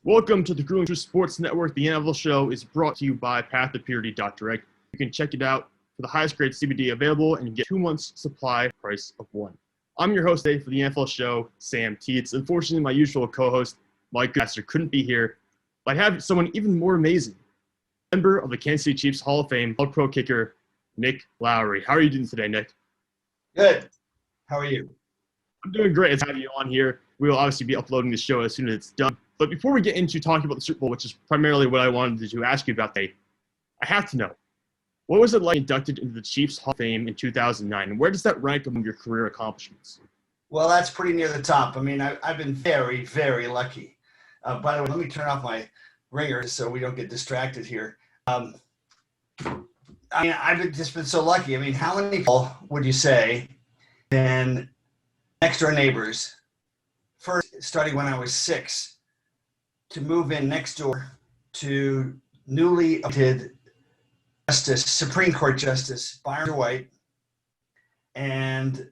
Welcome to the Grueling Truth Sports Network. The NFL show is brought to you by pathofpurity.direct. You can check it out for the highest grade CBD available and you get 2 months supply price of one. I'm your host today for the NFL show, Sam Teets. Unfortunately, my usual co-host, Mike Gasser, couldn't be here, but I have someone even more amazing. Member of the Kanas City Chiefs Hall of Fame, All-Pro kicker, Nick Lowery. How are you doing today, Nick? Good. How are you? I'm doing great. It's to have you on here. We will obviously be uploading the show as soon as it's done. But before we get into talking about the Super Bowl, which is primarily what I wanted to ask you about today, I have to know, what was it like inducted into the Chiefs Hall of Fame in 2009? And where does that rank among your career accomplishments? Well, that's pretty near the top. I mean, I've been very, very lucky. By the way, let me turn off my ringer so we don't get distracted here. I've just been so lucky. I mean, how many people would you say been next door neighbors, first starting when I was 6, to move in next door to newly elected Supreme Court Justice Byron White. And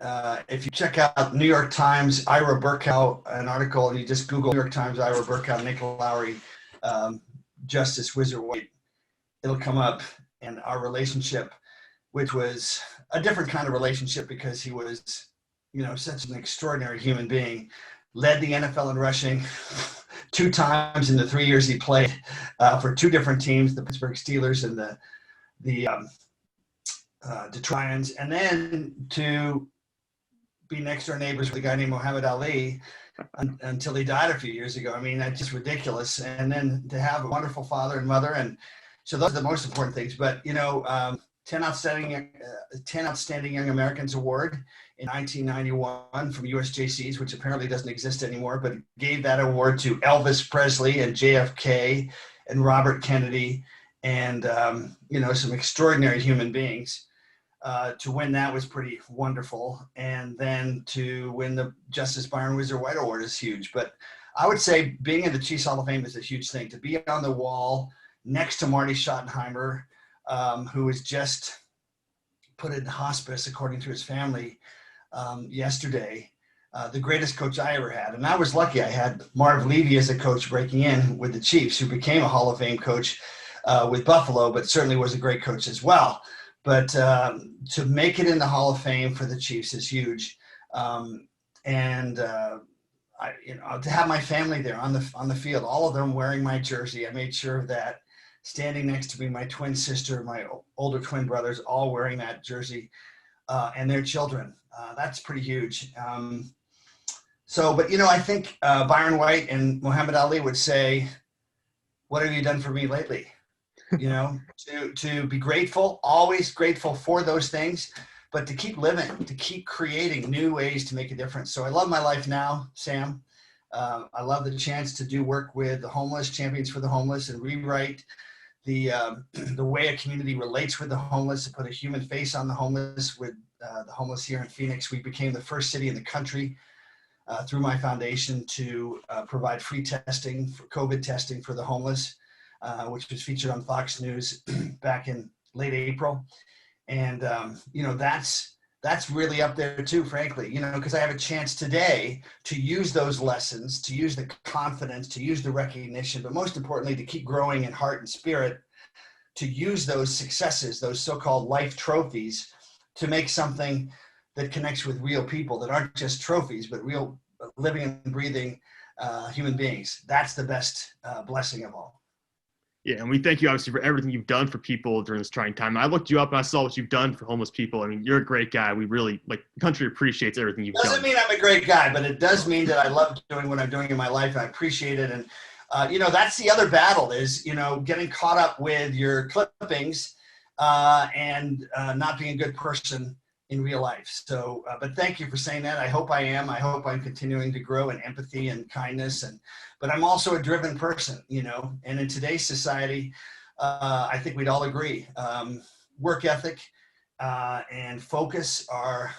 if you check out New York Times, Ira Berkow, an article, and you just Google New York Times, Ira Berkow, Nick Lowery, Justice Wizard White, it'll come up. And our relationship, which was a different kind of relationship because he was, such an extraordinary human being, led the NFL in rushing 2 times in the 3 years he played for 2 different teams, the Pittsburgh Steelers and the Detroit Lions, and then to be next door neighbors with a guy named Muhammad Ali until he died a few years ago. I mean, that's just ridiculous. And then to have a wonderful father and mother, and so those are the most important things. But 10 Outstanding Young Americans Award in 1991 from USJCs, which apparently doesn't exist anymore, but it gave that award to Elvis Presley and JFK and Robert Kennedy and, some extraordinary human beings. To win that was pretty wonderful. And then to win the Justice Byron Wizard White Award is huge. But I would say being in the Chiefs Hall of Fame is a huge thing. To be on the wall next to Marty Schottenheimer, who was just put in hospice, according to his family, yesterday, the greatest coach I ever had. And I was lucky. I had Marv Levy as a coach breaking in with the Chiefs, who became a Hall of Fame coach with Buffalo, but certainly was a great coach as well. But to make it in the Hall of Fame for the Chiefs is huge. To have my family there on the field, all of them wearing my jersey, I made sure of that. Standing next to me, my twin sister, my older twin brothers, all wearing that jersey, and their children. That's pretty huge. I think Byron White and Muhammad Ali would say, "What have you done for me lately?" To be grateful, always grateful for those things, but to keep living, to keep creating new ways to make a difference. So I love my life now, Sam. I love the chance to do work with the homeless, Champions for the Homeless, and rewrite the way a community relates with the homeless, to put a human face on the homeless with the homeless here in Phoenix. We became the first city in the country through my foundation to provide free testing, for COVID testing for the homeless, which was featured on Fox News back in late April. And, that's really up there too, frankly, because I have a chance today to use those lessons, to use the confidence, to use the recognition, but most importantly, to keep growing in heart and spirit, to use those successes, those so-called life trophies, to make something that connects with real people that aren't just trophies, but real living and breathing human beings. That's the best blessing of all. Yeah, and we thank you, obviously, for everything you've done for people during this trying time. I looked you up and I saw what you've done for homeless people. I mean, you're a great guy. We really, the country appreciates everything you've done. Doesn't mean I'm a great guy, but it does mean that I love doing what I'm doing in my life, and I appreciate it. And, that's the other battle is, getting caught up with your clippings and not being a good person in real life. So, but thank you for saying that. I hope I am. I hope I'm continuing to grow in empathy and kindness. But I'm also a driven person, and in today's society, I think we'd all agree, work ethic and focus are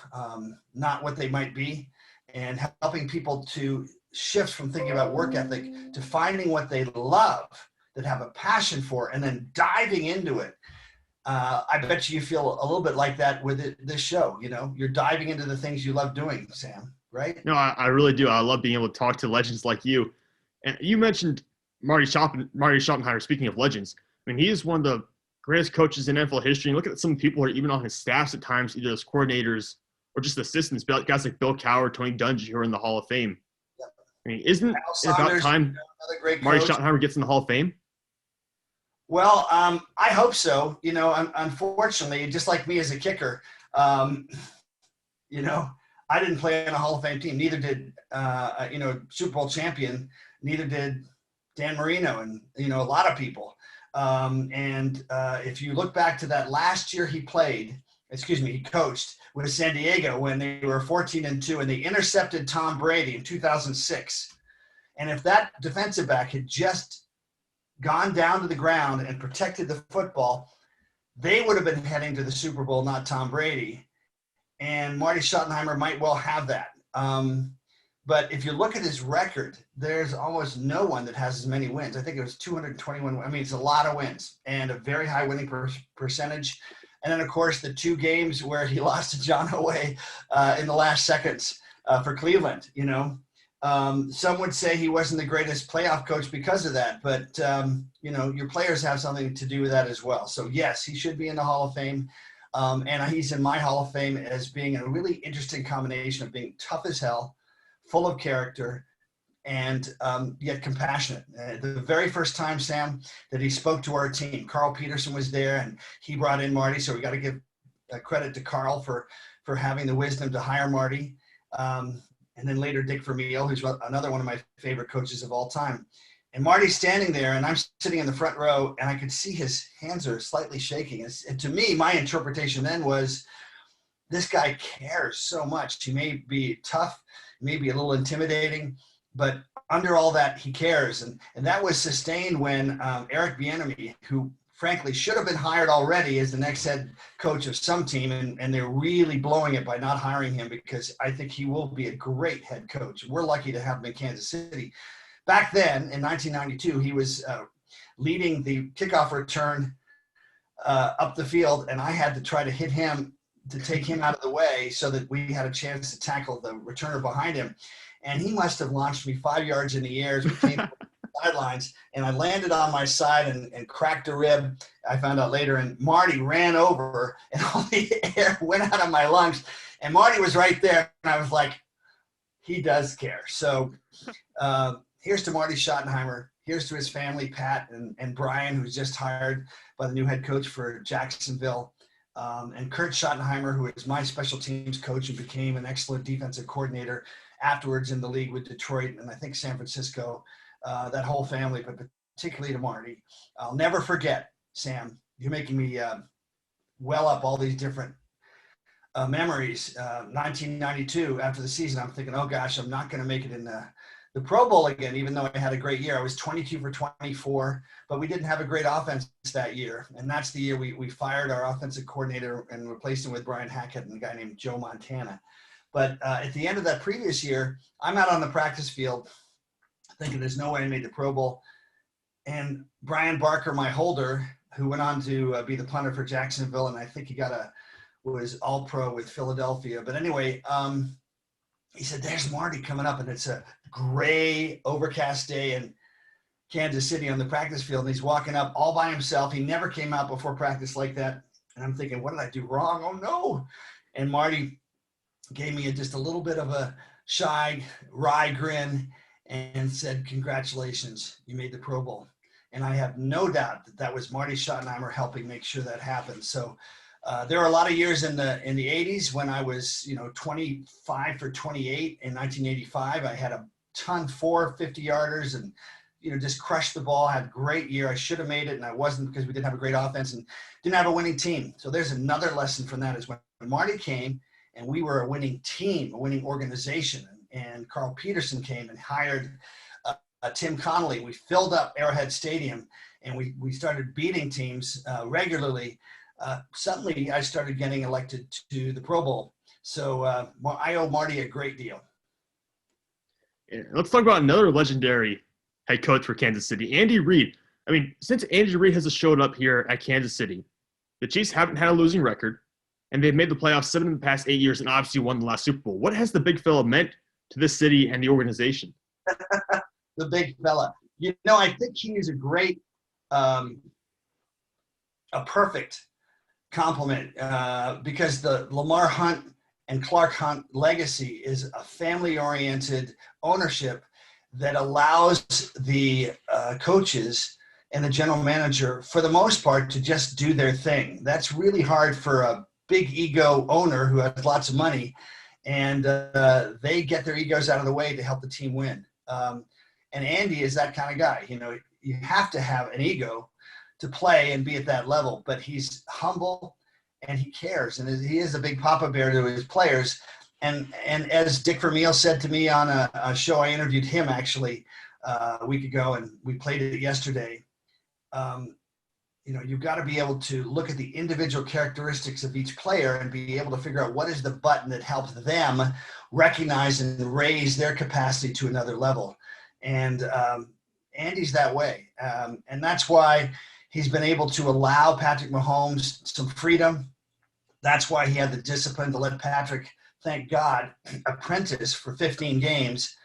not what they might be, and helping people to shift from thinking about work ethic to finding what they love, that have a passion for, and then diving into it. I bet you feel a little bit like that with this show. You're diving into the things you love doing, Sam, right? No, I really do. I love being able to talk to legends like you. And you mentioned Marty Schottenheimer, speaking of legends, I mean, he is one of the greatest coaches in NFL history. And look at some people who are even on his staffs at times, either as coordinators or just assistants, guys like Bill Cowher, Tony Dungy, who are in the Hall of Fame. I mean, isn't it about time another great Marty coach. Schottenheimer gets in the Hall of Fame? Well, I hope so. Unfortunately, just like me as a kicker, I didn't play in a Hall of Fame team. Neither did, Super Bowl champion. Neither did Dan Marino and, a lot of people. If you look back to that last year he coached with San Diego when they were 14-2 and they intercepted Tom Brady in 2006. And if that defensive back had just gone down to the ground and protected the football, they would have been heading to the Super Bowl, not Tom Brady. And Marty Schottenheimer might well have that. But if you look at his record, there's almost no one that has as many wins. I think it was 221. I mean, it's a lot of wins and a very high winning percentage. And then, of course, the 2 games where he lost to John Elway in the last seconds for Cleveland, Some would say he wasn't the greatest playoff coach because of that, but your players have something to do with that as well. So yes, he should be in the Hall of Fame, and he's in my Hall of Fame as being a really interesting combination of being tough as hell, full of character, and yet compassionate. The very first time, Sam, that he spoke to our team, Carl Peterson was there, and he brought in Marty. So we got to give credit to Carl for having the wisdom to hire Marty. And then later Dick Vermeil, who's another one of my favorite coaches of all time. And Marty's standing there, and I'm sitting in the front row, and I could see his hands are slightly shaking. And to me, my interpretation then was, this guy cares so much. He may be tough, maybe a little intimidating, but under all that, he cares. And that was sustained when Eric Bieniemy, who frankly should have been hired already as the next head coach of some team, and they're really blowing it by not hiring him, because I think he will be a great head coach. We're lucky to have him in Kansas City. Back then, in 1992, he was leading the kickoff return up the field, and I had to try to hit him to take him out of the way so that we had a chance to tackle the returner behind him. And he must have launched me 5 yards in the air as we came sidelines, and I landed on my side and cracked a rib. I found out later, and Marty ran over, and all the air went out of my lungs. And Marty was right there, and I was like, he does care. So here's to Marty Schottenheimer. Here's to his family, Pat and Brian, who's just hired by the new head coach for Jacksonville. And Kurt Schottenheimer, who is my special teams coach and became an excellent defensive coordinator afterwards in the league with Detroit and I think San Francisco. That whole family, but particularly to Marty. I'll never forget, Sam, you're making me well up all these different memories. 1992, after the season, I'm thinking, oh gosh, I'm not going to make it in the Pro Bowl again, even though I had a great year. I was 22 for 24, but we didn't have a great offense that year. And that's the year we fired our offensive coordinator and replaced him with Brian Hackett and a guy named Joe Montana. But at the end of that previous year, I'm out on the practice field thinking there's no way I made the Pro Bowl. And Brian Barker, my holder, who went on to be the punter for Jacksonville, and I think he was all-pro with Philadelphia. But anyway, he said, there's Marty coming up, and it's a gray, overcast day in Kansas City on the practice field, and he's walking up all by himself. He never came out before practice like that. And I'm thinking, what did I do wrong? Oh, no. And Marty gave me just a little bit of a shy, wry grin and said, congratulations, you made the Pro Bowl. And I have no doubt that was Marty Schottenheimer helping make sure that happened. So there were a lot of years in the 80s when I was, 25 for 28 in 1985. I had a ton, 4 50-yarders and, just crushed the ball, had a great year. I should have made it, and I wasn't because we didn't have a great offense and didn't have a winning team. So there's another lesson from that is when Marty came and we were a winning team, a winning organization. And Carl Peterson came and hired Tim Connolly. We filled up Arrowhead Stadium, and we started beating teams regularly. Suddenly, I started getting elected to the Pro Bowl. So I owe Marty a great deal. Yeah, let's talk about another legendary head coach for Kansas City, Andy Reid. I mean, since Andy Reid has showed up here at Kansas City, the Chiefs haven't had a losing record, and they've made the playoffs 7 in the past 8 years and obviously won the last Super Bowl. What has the big fella meant to this city and the organization? The big fella. I think he is a perfect compliment because the Lamar Hunt and Clark Hunt legacy is a family-oriented ownership that allows the coaches and the general manager, for the most part, to just do their thing. That's really hard for a big ego owner who has lots of money, and they get their egos out of the way to help the team win. And Andy is that kind of guy. You have to have an ego to play and be at that level, but he's humble and he cares, and he is a big papa bear to his players. And as Dick Vermeil said to me on a show, I interviewed him actually a week ago, and we played it yesterday. You've got to be able to look at the individual characteristics of each player and be able to figure out what is the button that helps them recognize and raise their capacity to another level. And Andy's that way. And that's why he's been able to allow Patrick Mahomes some freedom. That's why he had the discipline to let Patrick, thank God, apprentice for 15 games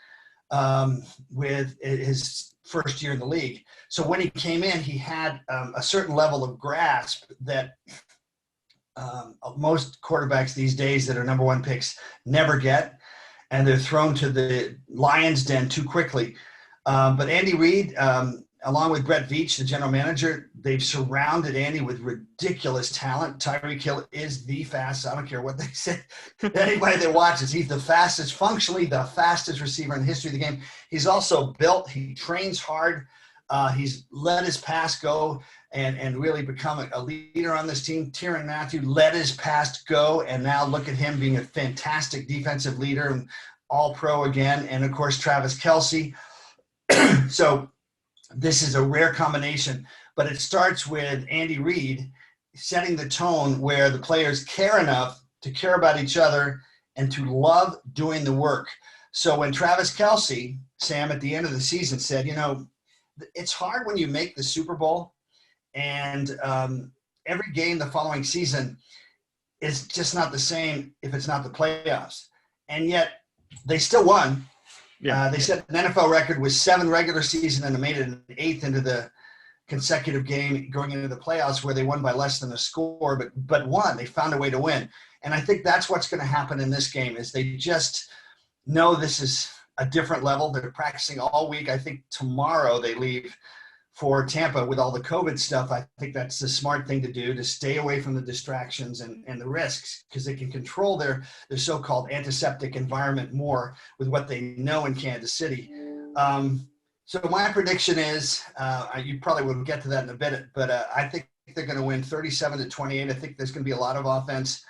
with his first year in the league. So when he came in, he had a certain level of grasp that most quarterbacks these days that are number one picks never get, and they're thrown to the lion's den too quickly. But Andy Reid, along with Brett Veach, the general manager, they've surrounded Andy with ridiculous talent. Tyreek Hill is the fastest. I don't care what they say. Anybody that watches, he's the fastest, functionally the fastest receiver in the history of the game. He's also built. He trains hard. He's let his pass go and really become a leader on this team. Tyrann Mathieu let his pass go, and now look at him being a fantastic defensive leader and all-pro again. And, of course, Travis Kelce. So this is a rare combination, but it starts with Andy Reid setting the tone where the players care enough to care about each other and to love doing the work. So when Travis Kelce, Sam, at the end of the season said, it's hard when you make the Super Bowl and every game the following season is just not the same if it's not the playoffs. And yet they still won. Yeah. They set an NFL record with 7 regular season and made it an 8th into the consecutive game going into the playoffs where they won by less than a score, but won. They found a way to win. And I think that's what's going to happen in this game is they just know this is a different level. They're practicing all week. I think tomorrow they leave for Tampa with all the COVID stuff. I think that's the smart thing to do, to stay away from the distractions and the risks, because they can control their so-called antiseptic environment more with what they know in Kansas City. So my prediction is, you probably will get to that in a bit, but I think they're going to win 37-28. I think there's going to be a lot of offense.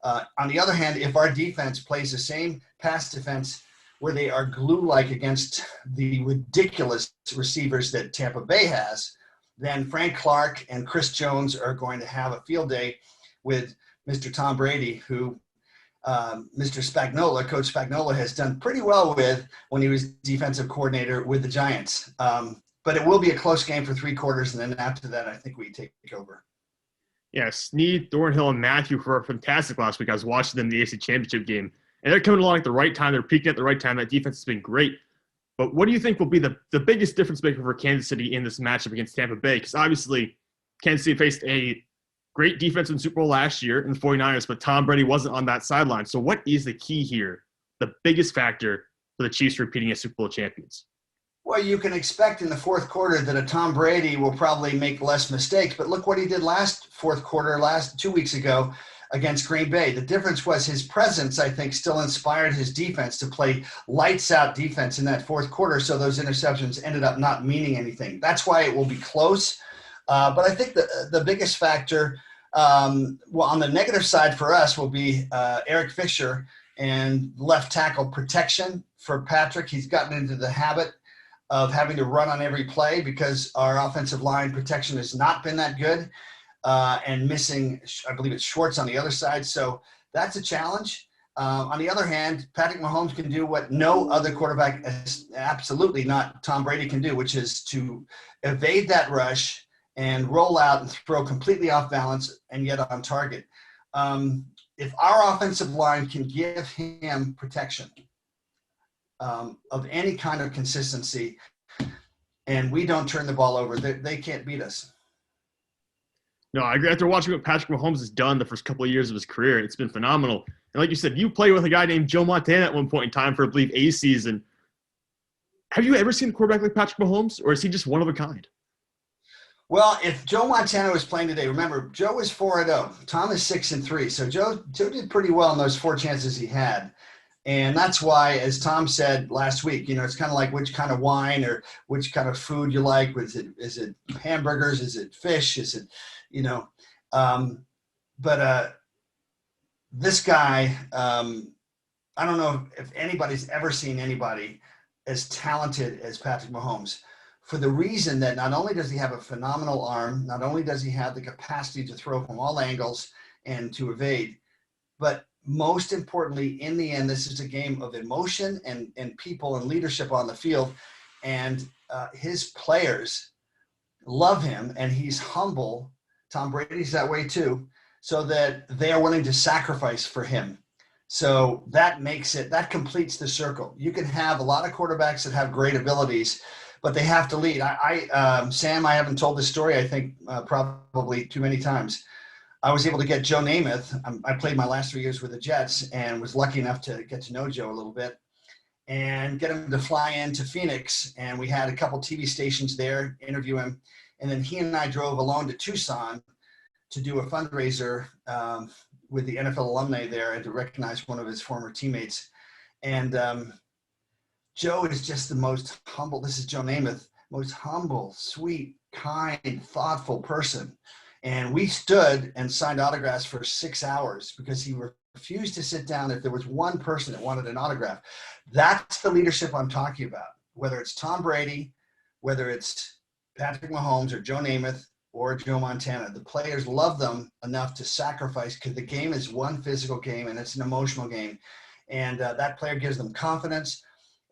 On the other hand, if our defense plays the same pass defense where they are glue-like against the ridiculous receivers that Tampa Bay has, then Frank Clark and Chris Jones are going to have a field day with Mr. Tom Brady, who Mr. Spagnuolo, Coach Spagnuolo, has done pretty well with when he was defensive coordinator with the Giants. But it will be a close game for 3 quarters, and then after that, I think we take over. Yeah, Snead, Thornhill, and Matthew were fantastic last week. I was watching them in the AFC Championship game, and they're coming along at the right time. They're peaking at the right time. That defense has been great. But what do you think will be the biggest difference maker for Kansas City in this matchup against Tampa Bay? Because obviously, Kansas City faced a great defense in the Super Bowl last year in the 49ers, but Tom Brady wasn't on that sideline. So what is the key here, the biggest factor for the Chiefs repeating as Super Bowl champions? Well, you can expect in the fourth quarter that a Tom Brady will probably make less mistakes, but look what he did last fourth quarter, 2 weeks ago against Green Bay. The difference was his presence, I think, still inspired his defense to play lights-out defense in that fourth quarter, so those interceptions ended up not meaning anything. That's why it will be close. But I think the biggest factor, on the negative side for us, will be Eric Fisher and left tackle protection for Patrick. He's gotten into the habit of having to run on every play because our offensive line protection has not been that good, and missing, I believe it's Schwartz on the other side. So that's a challenge. On the other hand, Patrick Mahomes can do what no other quarterback, absolutely not Tom Brady, can do, which is to evade that rush and roll out and throw completely off balance and yet on target. If our offensive line can give him protection of any kind of consistency, and we don't turn the ball over, they can't beat us. No, I agree. After watching what Patrick Mahomes has done the first couple of years of his career, it's been phenomenal. And like you said, you played with a guy named Joe Montana at one point in time for, I believe, a season. Have you ever seen a quarterback like Patrick Mahomes, or is he just one of a kind? Well, if Joe Montana was playing today, remember, Joe was 4-0. Tom is 6-3. So Joe did pretty well in those 4 chances he had. And that's why, as Tom said last week, it's kind of like which kind of wine or which kind of food you like. Is it hamburgers? Is it fish? Is it, but this guy, I don't know if anybody's ever seen anybody as talented as Patrick Mahomes, for the reason that not only does he have a phenomenal arm, not only does he have the capacity to throw from all angles and to evade, but most importantly, in the end, this is a game of emotion and people and leadership on the field. And his players love him, and he's humble. Tom Brady's that way too, so that they are willing to sacrifice for him. So that completes the circle. You can have a lot of quarterbacks that have great abilities, but they have to lead. Sam, I haven't told this story, I think probably too many times. I was able to get Joe Namath. I played my last 3 years with the Jets and was lucky enough to get to know Joe a little bit and get him to fly into Phoenix. And we had a couple TV stations there interview him. And then he and I drove alone to Tucson to do a fundraiser with the NFL alumni there and to recognize one of his former teammates. And Joe is just the most humble. This is Joe Namath, most humble, sweet, kind, thoughtful person. And we stood and signed autographs for 6 hours because he refused to sit down if there was one person that wanted an autograph. That's the leadership I'm talking about, whether it's Tom Brady, whether it's Patrick Mahomes or Joe Namath or Joe Montana. The players love them enough to sacrifice, because the game is one physical game and it's an emotional game. And that player gives them confidence,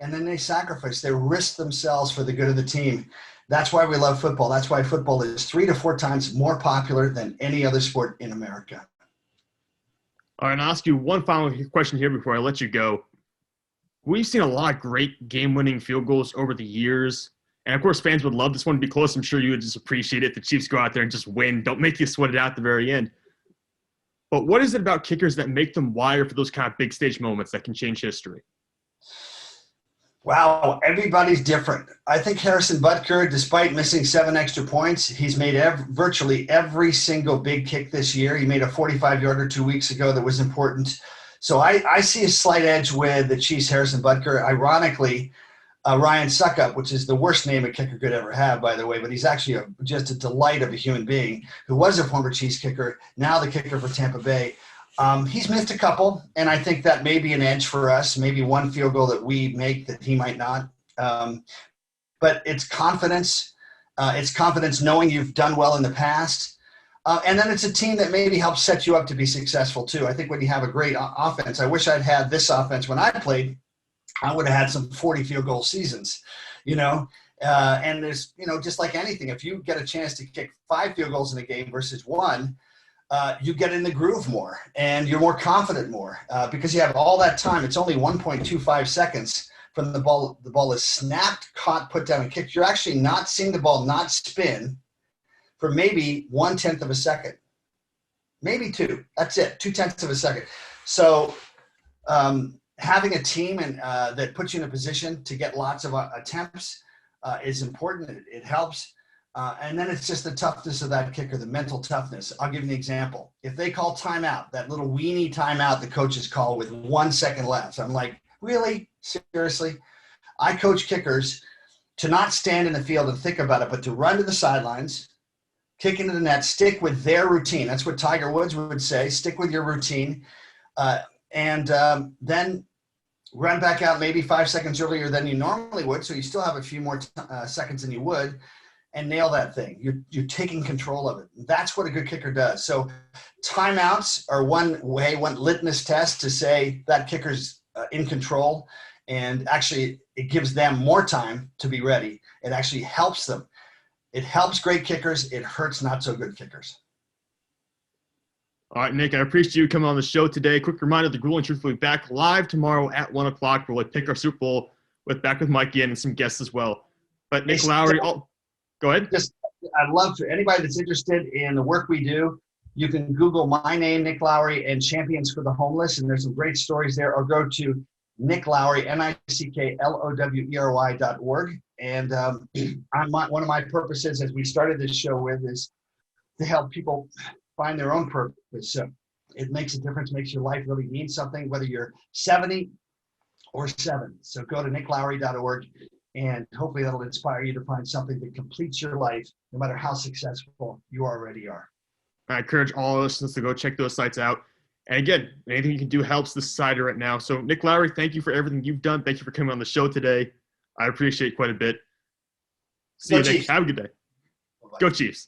and then they sacrifice. They risk themselves for the good of the team. That's why we love football. That's why football is 3 to 4 times more popular than any other sport in America. All right, and I'll ask you one final question here before I let you go. We've seen a lot of great game-winning field goals over the years. And, of course, fans would love this one to be close. I'm sure you would just appreciate it. The Chiefs go out there and just win. Don't make you sweat it out at the very end. But what is it about kickers that make them wired for those kind of big stage moments that can change history? Wow, everybody's different. I think Harrison Butker, despite missing 7 extra points, he's made virtually every single big kick this year. He made a 45-yarder 2 weeks ago that was important. So I see a slight edge with the Chiefs' Harrison Butker. Ironically, Ryan Suckup, which is the worst name a kicker could ever have, by the way, but he's actually just a delight of a human being, who was a former Chiefs kicker, now the kicker for Tampa Bay. He's missed a couple, and I think that may be an edge for us, maybe one field goal that we make that he might not. But it's confidence. It's confidence knowing you've done well in the past. And then it's a team that maybe helps set you up to be successful too. I think when you have a great offense, I wish I'd had this offense when I played. I would have had some 40 field goal seasons, and there's, just like anything, if you get a chance to kick 5 field goals in a game versus 1, you get in the groove more and you're more confident more because you have all that time. It's only 1.25 seconds from the ball. The ball is snapped, caught, put down, and kicked. You're actually not seeing the ball not spin for maybe 1/10 of a second, maybe 2. That's it, 2/10 of a second. So having a team that puts you in a position to get lots of attempts is important. It helps. And then it's just the toughness of that kicker, the mental toughness. I'll give you an example. If they call timeout, that little weenie timeout the coaches call with 1 second left, I'm like, really? Seriously? I coach kickers to not stand in the field and think about it, but to run to the sidelines, kick into the net, stick with their routine. That's what Tiger Woods would say, stick with your routine. And then run back out maybe 5 seconds earlier than you normally would, so you still have a few more seconds than you would, and nail that thing. You're taking control of it. That's what a good kicker does. So timeouts are one litmus test to say that kicker's in control, and actually it gives them more time to be ready. It actually helps them. It helps great kickers. It hurts not so good kickers. All right, Nick, I appreciate you coming on the show today. Quick reminder, the Grueling Truth will be back live tomorrow at 1 o'clock. We'll pick our Super Bowl back with Mike again and some guests as well. But Nick Lowery, go ahead. I'd love for anybody that's interested in the work we do. You can Google my name, Nick Lowery, and Champions for the Homeless, and there's some great stories there. Or go to Nick Lowery, NickLowery.org. And one of my purposes, as we started this show with, is to help people find their own purpose. So it makes a difference, makes your life really mean something, whether you're 70 or 7. So go to NickLowery.org, and hopefully that'll inspire you to find something that completes your life, no matter how successful you already are. I encourage all our listeners to go check those sites out. And again, anything you can do helps the society right now. So Nick Lowery, thank you for everything you've done. Thank you for coming on the show today. I appreciate it quite a bit. See you next. Have a good day. Bye-bye. Go Chiefs.